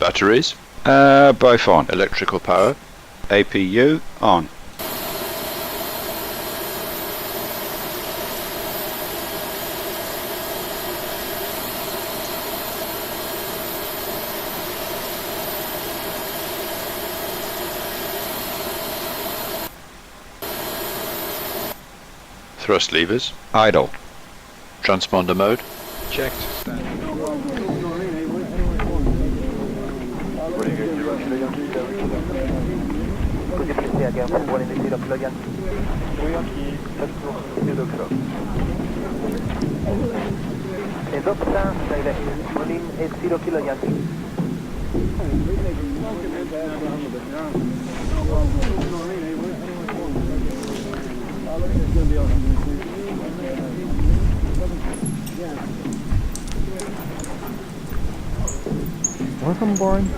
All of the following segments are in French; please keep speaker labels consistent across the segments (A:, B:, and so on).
A: Batteries?
B: Both on.
A: Electrical power?
B: APU on.
A: Thrust levers?
B: Idle.
A: Transponder mode?
B: Checked.
C: Welcome, boring.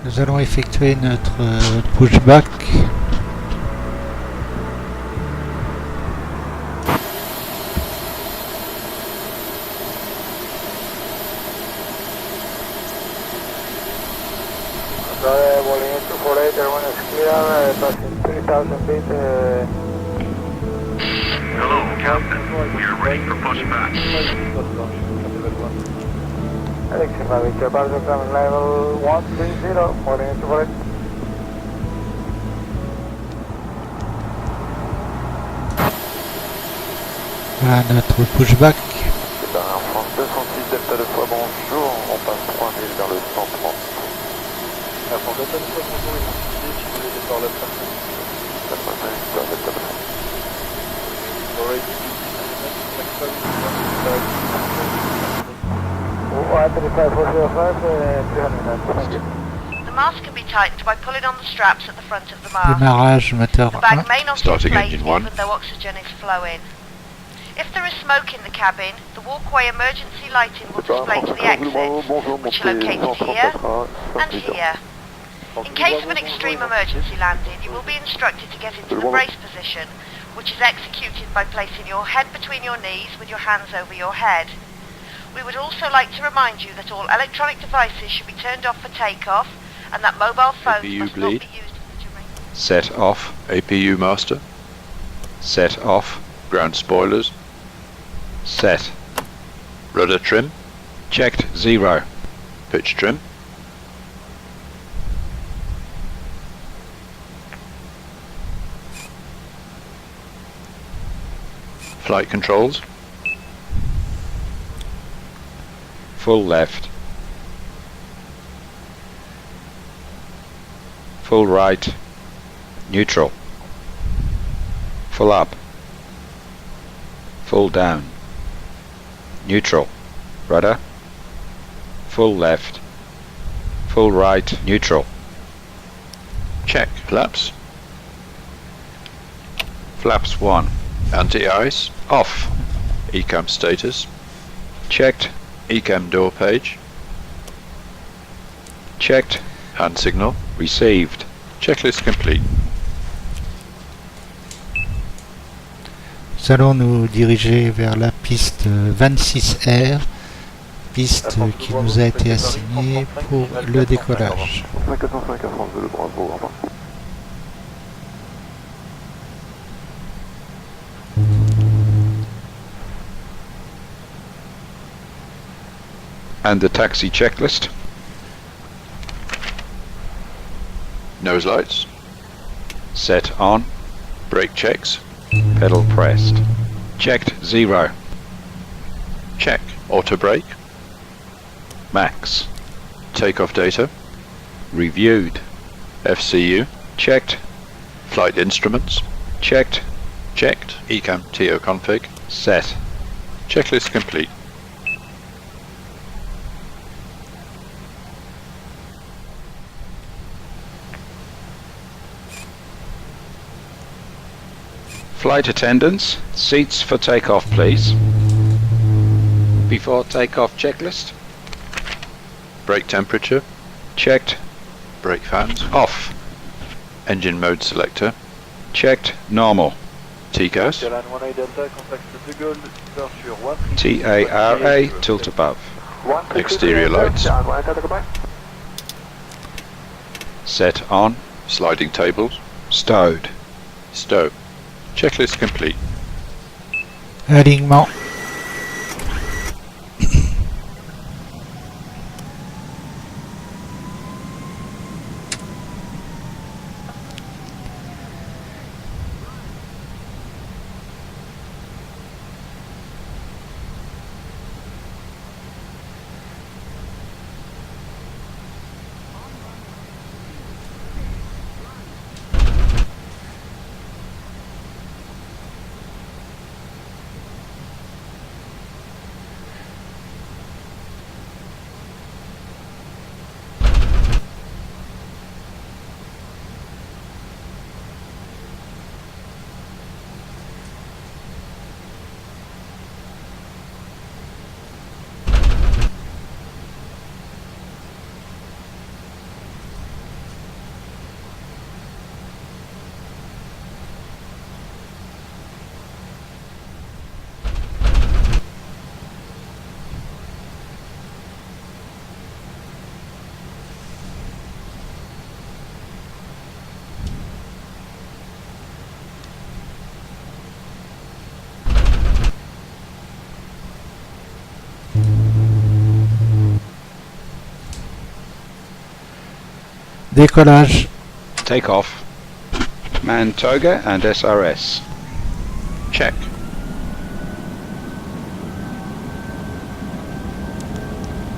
D: Nous allons effectuer notre pushback.
E: Hello, Captain. We are ready for pushback. Keflavík Iceland level 130, morning into for it.
D: Voilà notre pushback.
F: France 206 Delta 2 fois bonjour, on passe 3000 vers le 130.
C: La France Delta 2 fois bonjour, identifié, si vous voulez départ la personne.
F: La prochaine, Delta 2.
C: Already,
G: The mast can be tightened by pulling on the straps at the front of the mast.
D: Démarrage moteur
G: The
D: 1.
G: bag may not
A: Starting
G: inflate
A: engine
G: even
A: 1.
G: though oxygen is flowing. If there is smoke in the cabin, the walkway emergency lighting will display to the exits, which are located here and here. In case of an extreme emergency landing, you will be instructed to get into the brace position, which is executed by placing your head between your knees with your hands over your head. We would also like to remind you that all electronic devices should be turned off for takeoff and that mobile phones
A: APU
G: must
A: bleed.
G: not be used in the duration.
B: Set off.
A: APU master?
B: Set off.
A: Ground spoilers?
B: Set.
A: Rudder trim?
B: Checked. 0.
A: Pitch trim? Flight controls?
B: Full left. Full right. Neutral. Full up. Full down. Neutral. Rudder. Full left. Full right. Neutral.
A: Check. Flaps?
B: Flaps 1.
A: Anti-ice?
B: Off.
A: ECAM status?
B: Checked.
A: ECAM door page?
B: Checked.
A: Hand signal?
B: Received.
A: Checklist complete.
D: Nous allons nous diriger vers la piste 26R, piste qui nous a été assignée pour le décollage.
F: 5405 à France 2, le Bravo, au revoir.
B: And the taxi checklist.
A: Nose lights?
B: Set on.
A: Brake checks?
B: Pedal pressed. Checked. 0.
A: Check. Auto brake?
B: Max.
A: Takeoff data?
B: Reviewed.
A: FCU?
B: Checked.
A: Flight instruments?
B: Checked.
A: Checked. ECAM TO config?
B: Set.
A: Checklist complete.
B: Flight attendants, seats for takeoff please. Before takeoff checklist.
A: Brake temperature.
B: Checked.
A: Brake fans.
B: Off.
A: Engine mode selector.
B: Checked. Normal.
A: TCAS.
C: Skyline 1A Delta, contact De Gaulle, sur 1.
B: TARA, tilt above.
A: Exterior lights.
B: Set on.
A: Sliding tables.
B: Stowed.
A: Stow. Checklist complete.
D: Alignement. Décollage.
B: Take off. Man toga and SRS.
A: Check.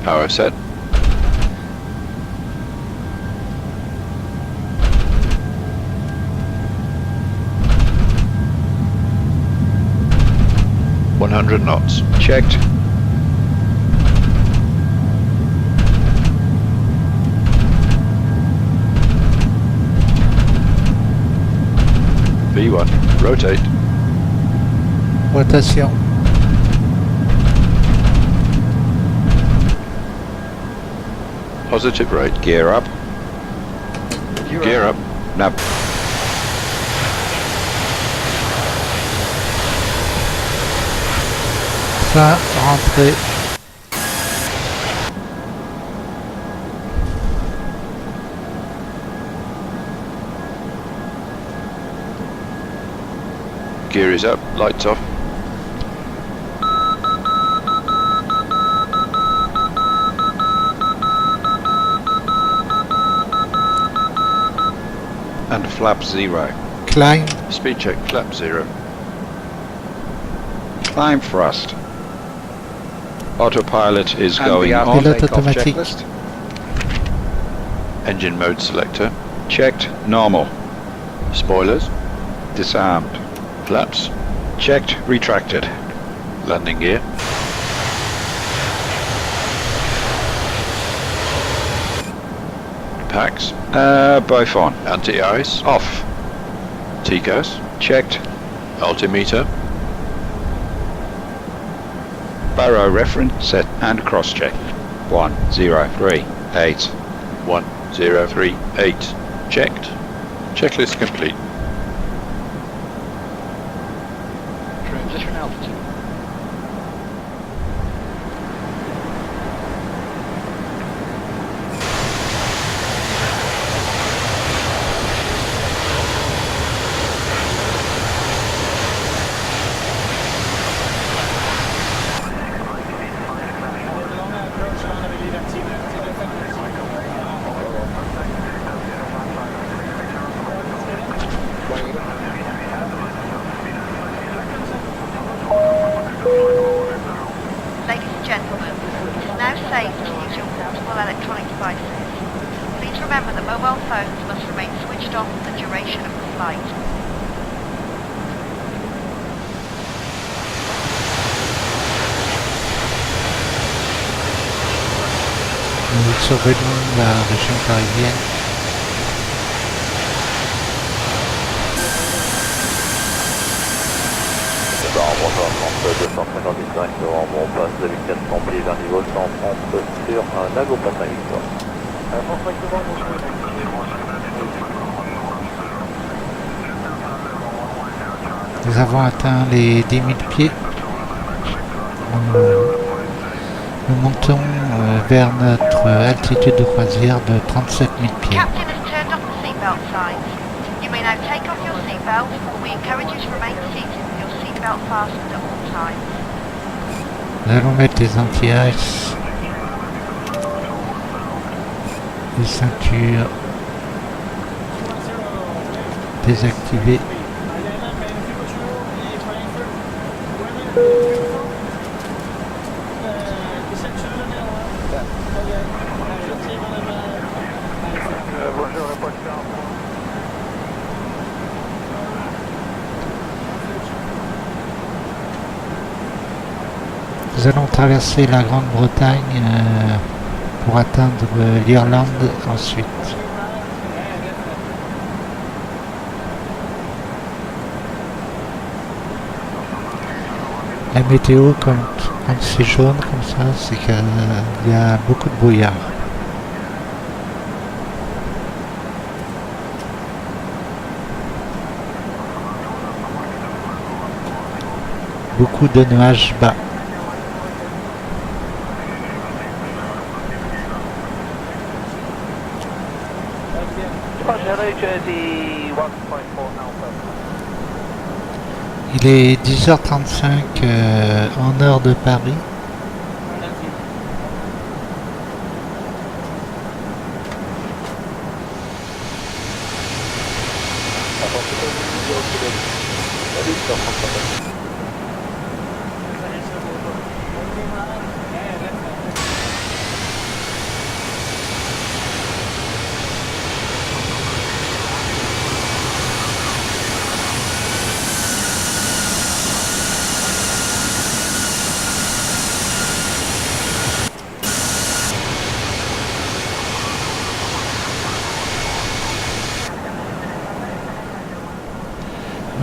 A: Power set. .100 knots.
B: Checked.
A: V1. Rotate.
D: Rotation.
A: Positive rate.
B: Gear up.
A: Gear up.
B: Nav.
D: Fin, rentrée.
A: Gear is up. Lights off.
B: And flap 0.
D: Climb.
A: Speed check. Flap 0.
B: Climb thrust. Autopilot is
D: And
B: going
D: the
B: on.
D: pilote
B: Takeoff
D: automatique.
B: checklist.
A: Engine mode selector.
B: Checked. Normal.
A: Spoilers.
B: Disarmed.
A: Flaps.
B: Checked. Retracted.
A: Landing gear. Packs.
B: Both on.
A: Anti-ice.
B: Off.
A: TCAS.
B: Checked.
A: Altimeter.
B: Barrow reference set and cross check. 1038.
A: 1038. Checked. Checklist complete.
B: Transition altitude.
G: Ladies and gentlemen, it is now safe to use your portable electronic devices. Please remember that mobile phones must remain switched off for the duration of the flight.
D: Nous survolons la région parisienne.
F: bonjour, France 295, on passe de 400 pieds vers niveau 130 sur Nago Patin Victoire.
D: Nous avons atteint les 10 000 pieds. Nous montons vers notre altitude de croisière de 37 000 pieds.
G: Captain has turned off the seatbelt signs. You may now take off your seatbelt, but we encourage you to remain seated with your seatbelt fastened at all times.
D: Nous allons mettre les anti-ice, les ceintures désactivées. Nous allons traverser la Grande-Bretagne pour atteindre l'Irlande ensuite. La météo, quand c'est jaune comme ça, c'est qu'il y a beaucoup de brouillard. Beaucoup de nuages bas. Il est 10h35 en heure de Paris.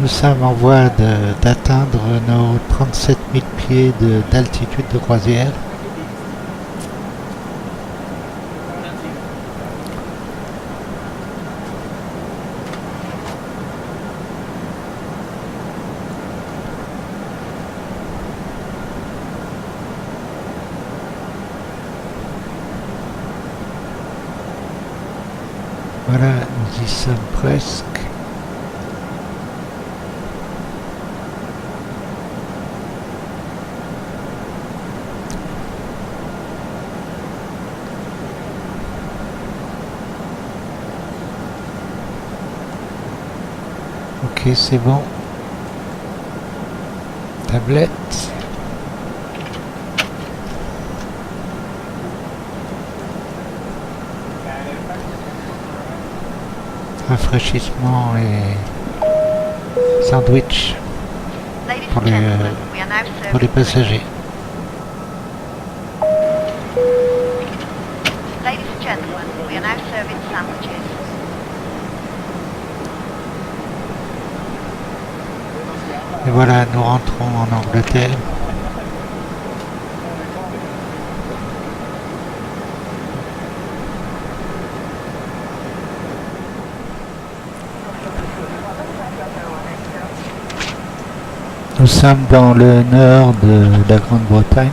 D: Nous sommes en voie d'atteindre nos 37 000 pieds d'altitude de croisière. Voilà, nous y sommes presque. Ok, c'est bon. Tablette. Rafraîchissement et sandwich pour les passagers.
G: Ladies and gentlemen, we are now serving sandwiches.
D: Et voilà, nous rentrons en Angleterre. Nous sommes dans le nord de la Grande-Bretagne.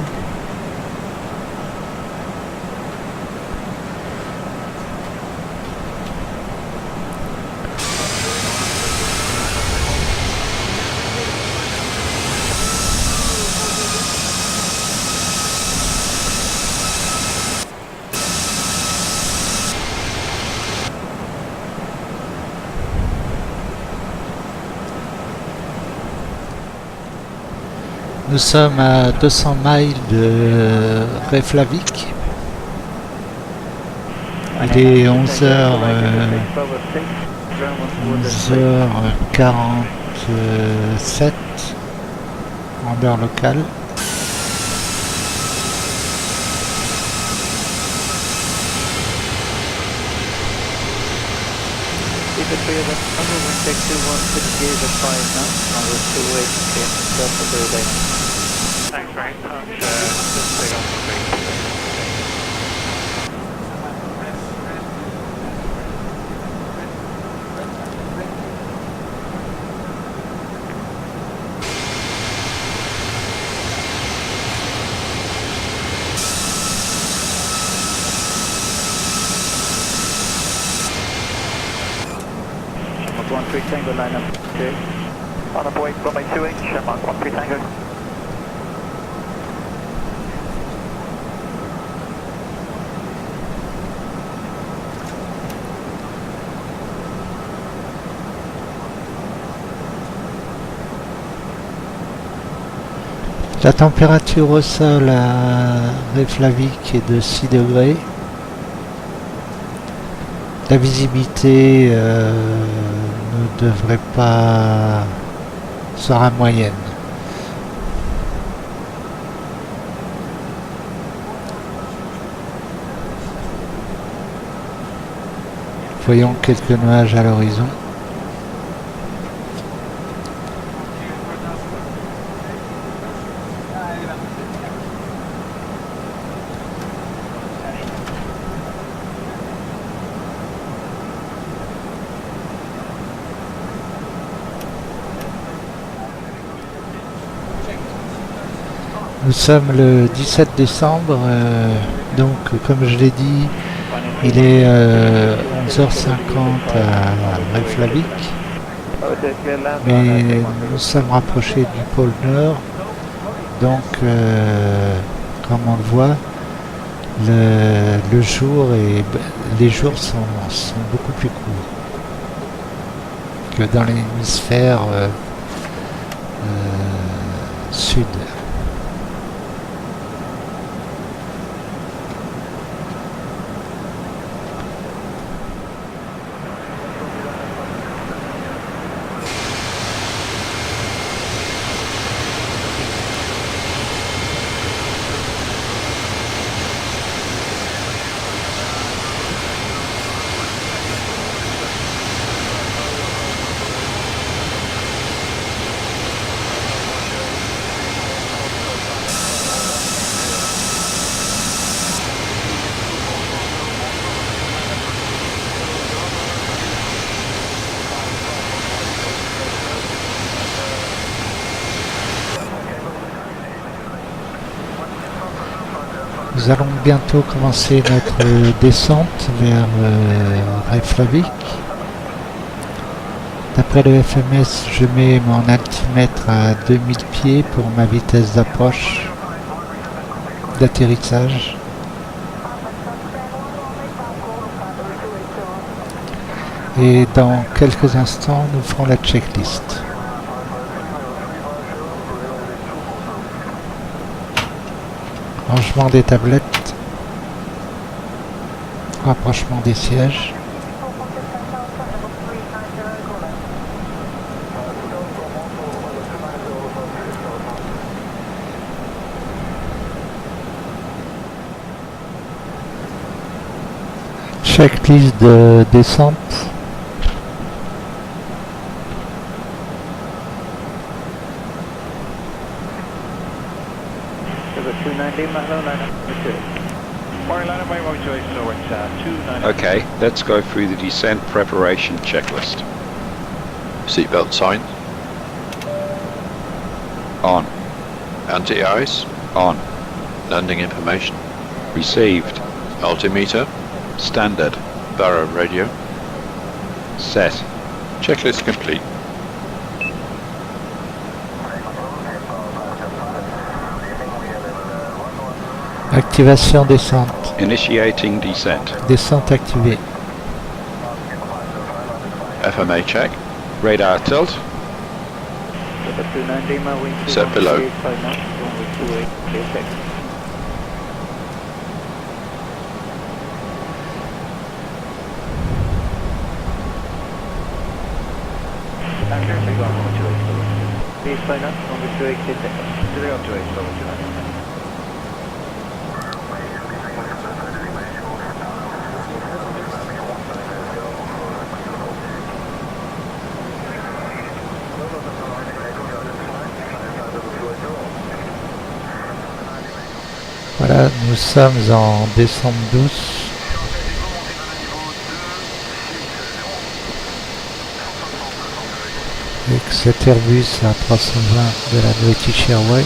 D: Nous sommes à 200 miles de Keflavík. Il est 11h47 en heure locale.
H: check 2160 the 5 now, number 280, just for the day.
F: Thanks very much. Just take off the base.
H: Mark 13 Tango line up. Okay.
F: On a point, runway 2 inch, Mark 13 Tango.
D: La température au sol à Keflavík est de 6 degrés. La visibilité ne devrait pas sera moyenne. Voyons quelques nuages à l'horizon. Nous sommes le 17 décembre, donc comme je l'ai dit, il est 11h50 à Keflavík, mais nous sommes rapprochés du pôle Nord, donc comme on le voit, le jour et les jours sont beaucoup plus courts que dans l'hémisphère sud. Nous allons bientôt commencer notre descente vers Keflavík. D'après le FMS, je mets mon altimètre à 2000 pieds pour ma vitesse d'approche d'atterrissage. Et dans quelques instants, nous ferons la checklist. Rangement des tablettes, rapprochement des sièges. Checklist de descente.
B: Okay, let's go through the descent preparation checklist.
A: Seatbelt sign.
B: On.
A: Anti-ice.
B: On.
A: Landing information.
B: Received.
A: Altimeter.
B: Standard.
A: Barrow radio.
B: Set.
A: Checklist complete.
D: Activation descente.
B: Initiating descent.
D: Descente activée.
A: FMA check.
B: Radar tilt.
A: Set below.
D: Voilà, nous sommes en décembre douce. Avec cet Airbus A320 de la British Airways.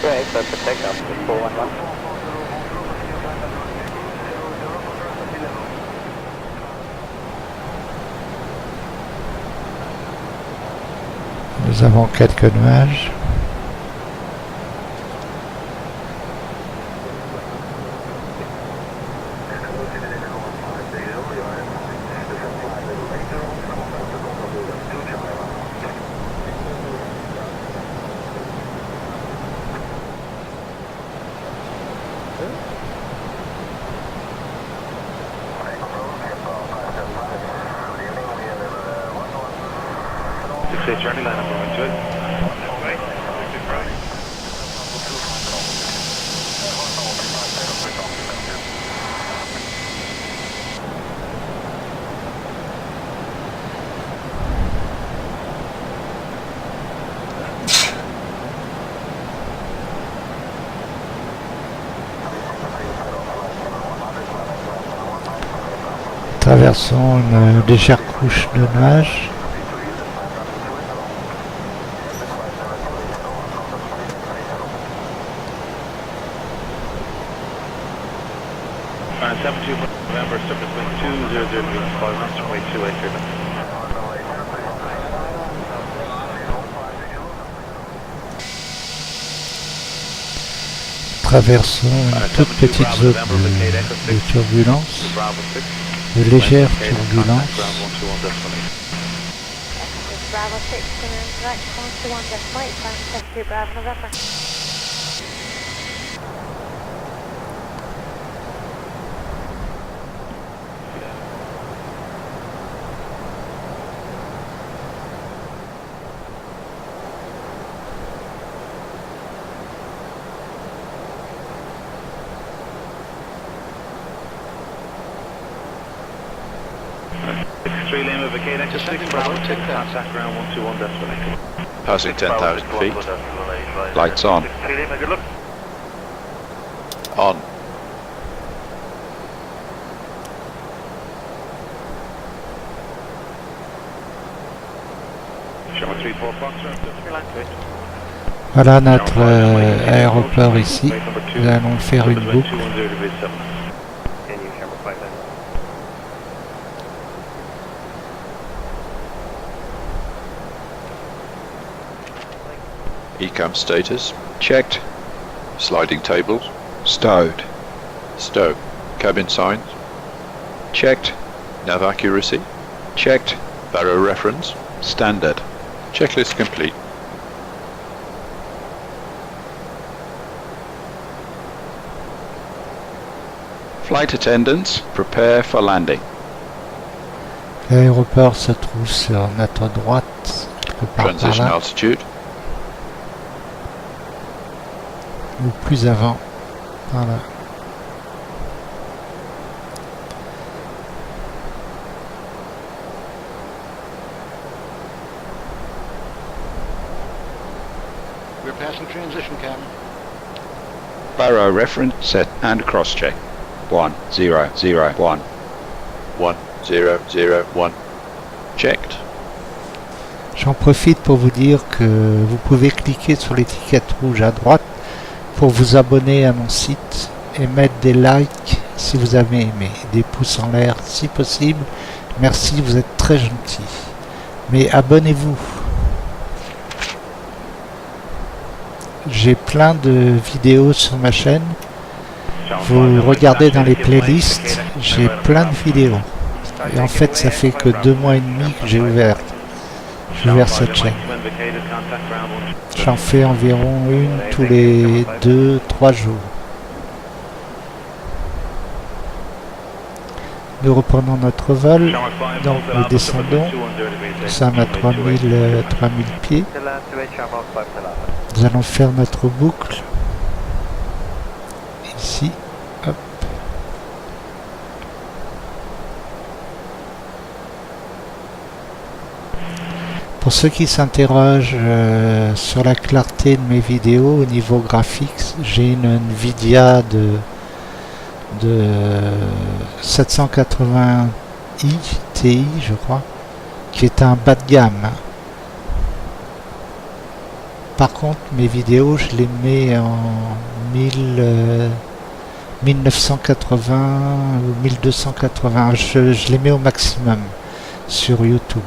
E: Right, so for takeoff, 411.
D: Nous avons quelques nuages.
C: Journey line number 1
D: Traversons une légère couche de nuages.
C: November, surface wind 200 degrees, 5 knots, runway 28.
D: Traversons une toute petite zone de turbulence, de légère turbulence.
G: Bravo 6, direct 121.8, Bravo November.
A: Passing 10,000 feet.
B: Lights on.
A: On.
D: Voilà notre aéroport ici. Nous allons faire une boucle.
A: Ecam status.
B: Checked.
A: Sliding tables.
B: Stowed.
A: Stow. Cabin signs.
B: Checked.
A: Nav accuracy.
B: Checked.
A: Barrow reference.
B: Standard.
A: Checklist complete.
B: Flight attendants, prepare for landing.
D: L'aéroport se trouve sur notre droite, quelque part par
A: Transition
D: là,
A: altitude.
D: ou plus avant, par là.
I: We're passing transition, Captain.
B: Barrow reference set and cross check. 1001.
A: 1001. Checked.
D: J'en profite pour vous dire que vous pouvez cliquer sur l'étiquette rouge à droite pour vous abonner à mon site et mettre des likes si vous avez aimé, des pouces en l'air si possible. Merci, vous êtes très gentils. Mais abonnez-vous. J'ai plein de vidéos sur ma chaîne. Vous regardez dans les playlists, j'ai plein de vidéos. Et en fait, ça fait que 2 mois et demi que j'ai ouvert cette chaîne. J'en fais environ une tous les 2-3 jours. Nous reprenons notre vol, donc nous descendons. Nous sommes à 3000 pieds. Nous allons faire notre boucle. Ici, hop. Pour ceux qui s'interrogent sur la clarté de mes vidéos au niveau graphique, j'ai une Nvidia de 780i Ti, je crois, qui est un bas de gamme. Par contre, mes vidéos, je les mets en 1980 ou 1280. Je les mets au maximum sur YouTube.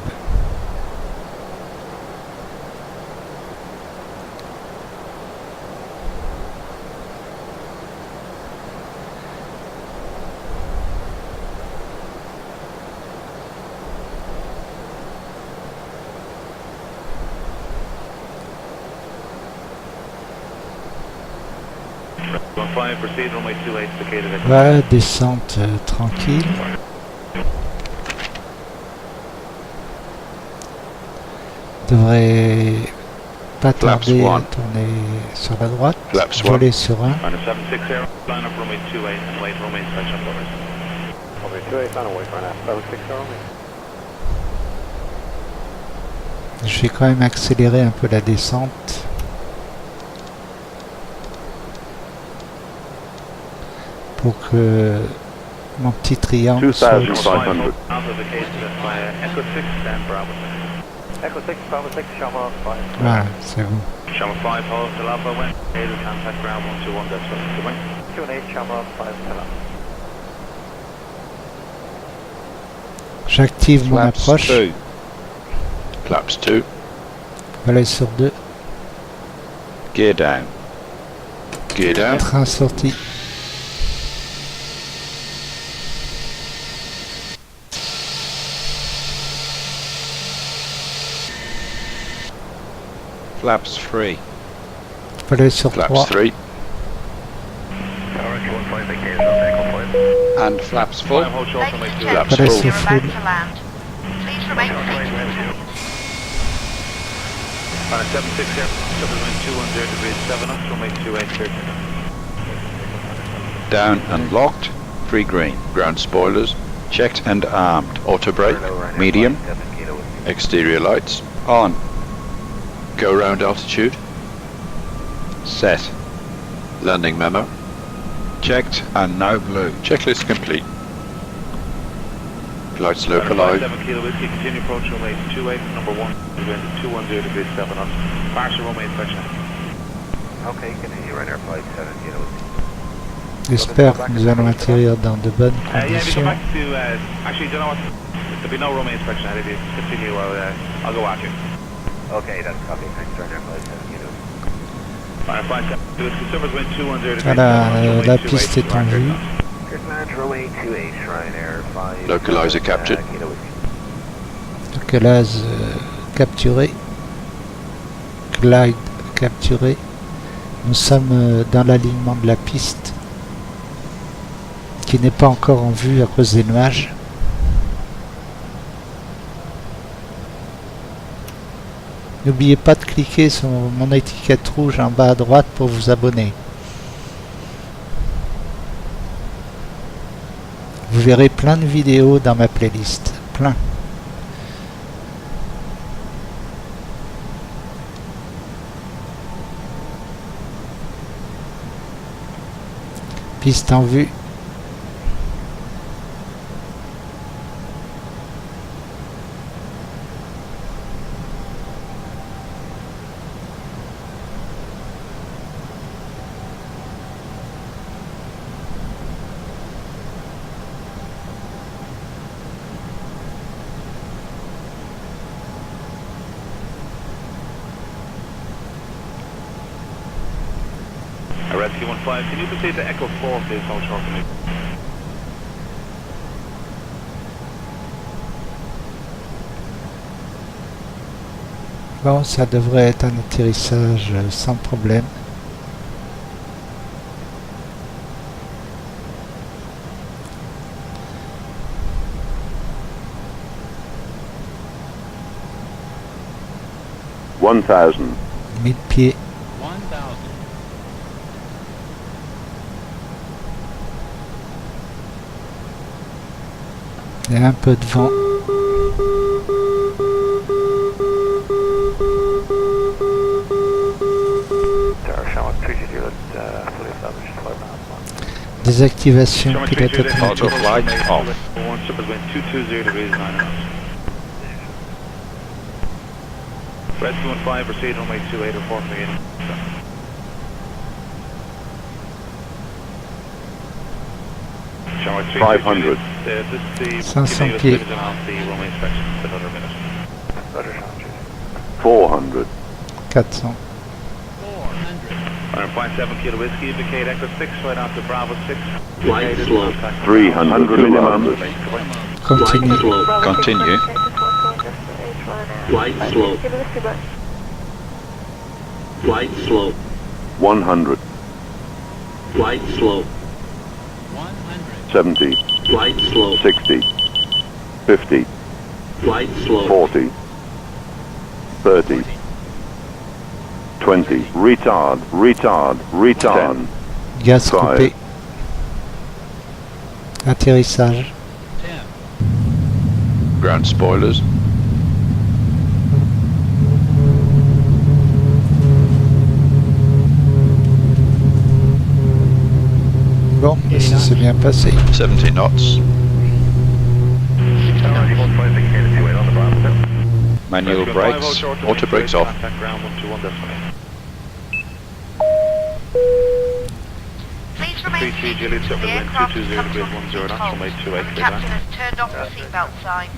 D: Voilà, descente tranquille. Devrait pas tarder à tourner sur la droite. Voler sur un. Je vais quand même accélérer un peu la descente. Pour que mon petit triangle soit au-dessus. Voilà, c'est bon. J'active mon approche.
A: Flaps 2.
D: Voilà sur 2.
B: Gear down.
A: Gear down.
D: Train sorti.
B: Flaps 3.
D: Voilà sur 3.
A: Flaps 3.
B: And flaps full.
A: Flaps
D: Voilà
A: full.
D: sur full.
B: Down and locked. 3 green.
A: Ground spoilers.
B: Checked and armed.
A: Auto brake.
B: Medium.
A: Exterior lights.
B: On.
A: Go round altitude.
B: Set.
A: Landing memo.
B: Checked and no blue.
A: Checklist complete. Flights localized.
F: 7 kilo whiskey, continue approach runway 28, number 1, 210 degrees 7 knots. Partial runway inspection. Okay, continue right air flight 7 kilo whiskey.
D: J'espère que nous allons atterrir dans de bonnes
F: Yeah, we go
D: conditions.
F: back to, actually, do you know what? There'll be no runway inspection ahead of you. Continue, I'll go after you. Okay, that's copy. Thanks, right air flight 7 kilo. Fire flight 7 kilo whiskey, surface wind 210 degrees 7
D: Voilà,
F: knots.
D: la piste est en vue.
A: Localizer captured.
D: Localize capturé. Glide capturé. Nous sommes dans l'alignement de la piste qui n'est pas encore en vue à cause des nuages. N'oubliez pas de cliquer sur mon étiquette rouge en bas à droite pour vous abonner. Vous verrez plein de vidéos dans ma playlist. Plein. Piste en vue.
F: Rescue 15, can you proceed to Echo 4, please, hold short for me.
D: Bon, ça devrait être un atterrissage sans problème.
J: 1000.
D: 1000 pieds.
K: 1000.
D: Il y a un peu de vent. Désactivation pilote automatique.
B: Auto flight off.
F: Red 215, proceed runway 28 reporting in.
J: 500.
D: 500 pieds.
J: 400.
D: 400.
F: 1.7 kilo whiskey, indicate Echo 6, right after Bravo 6.
J: Light slow. 300 minimum.
D: Continue.
B: Continue.
J: Light slow. Light slow. 100. Light slow. 70. Light slow. 60. 50. Light slow. 40. 30. 20. Retard. Retard. Retard. 10.
D: Gaz coupé. Atterrissage.
A: Ground spoilers.
D: Bon, ça s'est bien passé.
A: 70 knots.
B: Manual brakes.
A: Auto brakes off.
G: Please remain seated until the aircraft has come to a complete halt and the captain has turned off the seatbelt sign.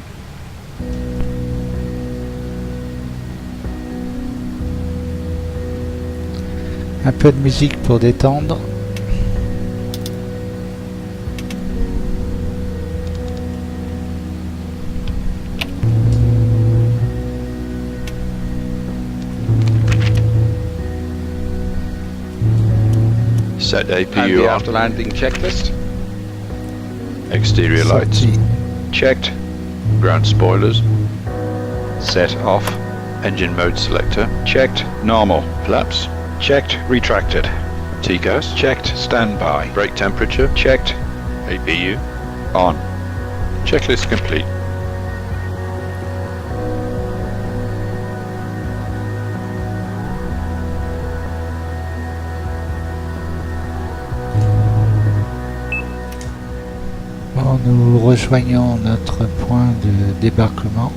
D: Un peu de musique pour détendre.
A: Set
B: And
A: APU
B: the
A: on.
B: after landing checklist.
A: Exterior lights.
D: Sortie.
B: Checked.
A: Ground spoilers.
B: Set off.
A: Engine mode selector.
B: Checked. Normal.
A: Flaps.
B: Checked. Retracted.
A: TCAS.
B: Checked. Standby.
A: Brake temperature.
B: Checked.
A: APU.
B: On.
A: Checklist complete.
D: Bon, nous rejoignons notre point de débarquement.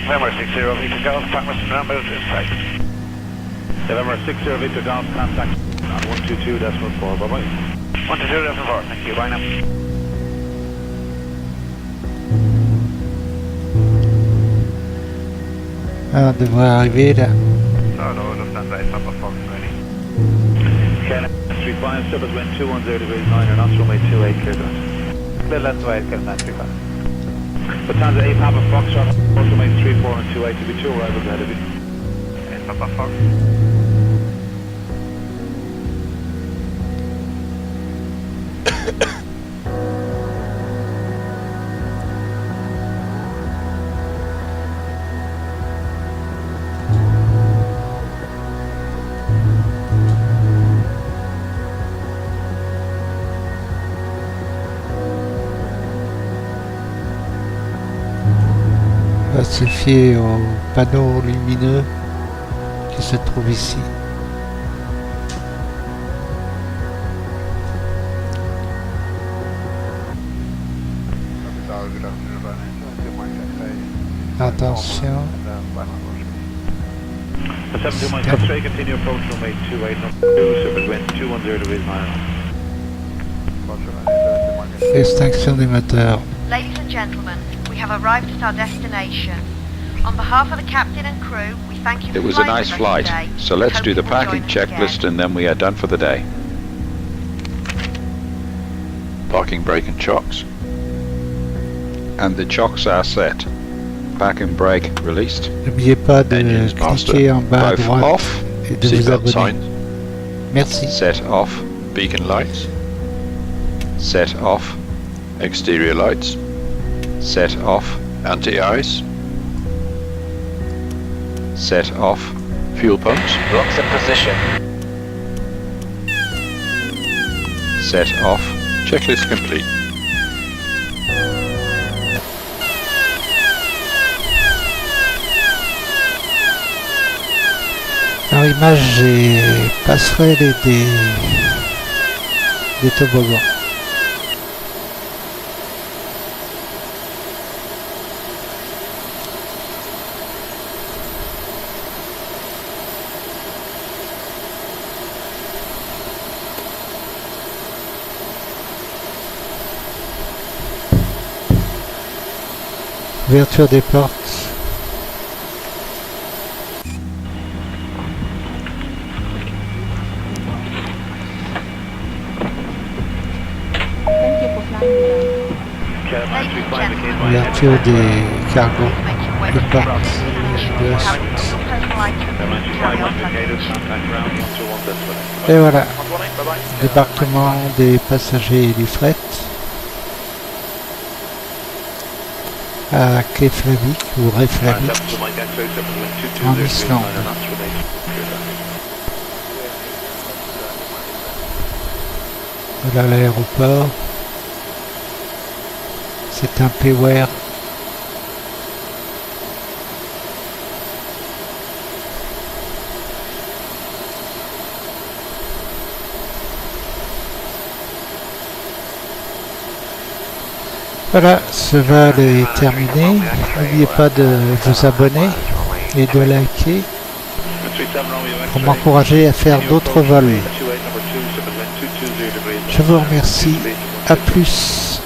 F: November 60 Victor Golf, contact Mr. Inside. November 60 Victor Golf, contact on 122.4, bye bye. 122.4, thank you, bye now.
D: Ah, on devrait arriver là.
F: No, Lufthansa, it's Papa Fox ready. Chaine 35, surface wind 210 degrees 9, and knots runway 28, clear to us. Clear left to 8, Chaine 35. Lufthansa 8, Papa Fox, runway 34 and 28, to be 2 arrivals ahead of you. It's Papa Fox.
D: On va se fier au panneau lumineux qui se trouve ici. Attention.
F: The 72 miles up straight, continue approach runway 28, number 2, surface wind 210 degrees 9.
D: Extinction des moteurs.
G: Ladies and gentlemen, we have arrived at our destination. On behalf of the captain and crew, we thank you for
B: It was a
G: flying
B: nice
G: with us
B: flight.
G: today.
B: So let's
G: Hope
B: do
G: you
B: the
G: will
B: packing
G: join us
B: checklist
G: again.
B: and then we are done for the day.
A: Parking brake and chocks.
B: and the chocks are set. Back and brake released.
D: N'oubliez pas de
A: Engines
D: cliquer en bas à
B: Both
D: droite
B: off.
D: et de vous
A: Seatbelt
D: abonner.
A: sign.
D: Merci.
B: Set off.
A: Beacon lights.
B: Set off.
A: Exterior lights.
B: Set off.
A: Anti-ice.
B: Set off.
A: Fuel pumps.
E: Blocks in position.
B: Set off.
A: Checklist complete.
D: Par image, j'ai passerelle et des toboggans. Ouverture des portes. Ouverture des cargos. Des portes de la suite. Et voilà. Débarquement des passagers et du fret. À Keflavík ou Keflavík en Islande. Voilà l'aéroport. C'est un PWR. Voilà, ce vol est terminé. N'oubliez pas de vous abonner et de liker pour m'encourager à faire d'autres vols. Je vous remercie. À plus.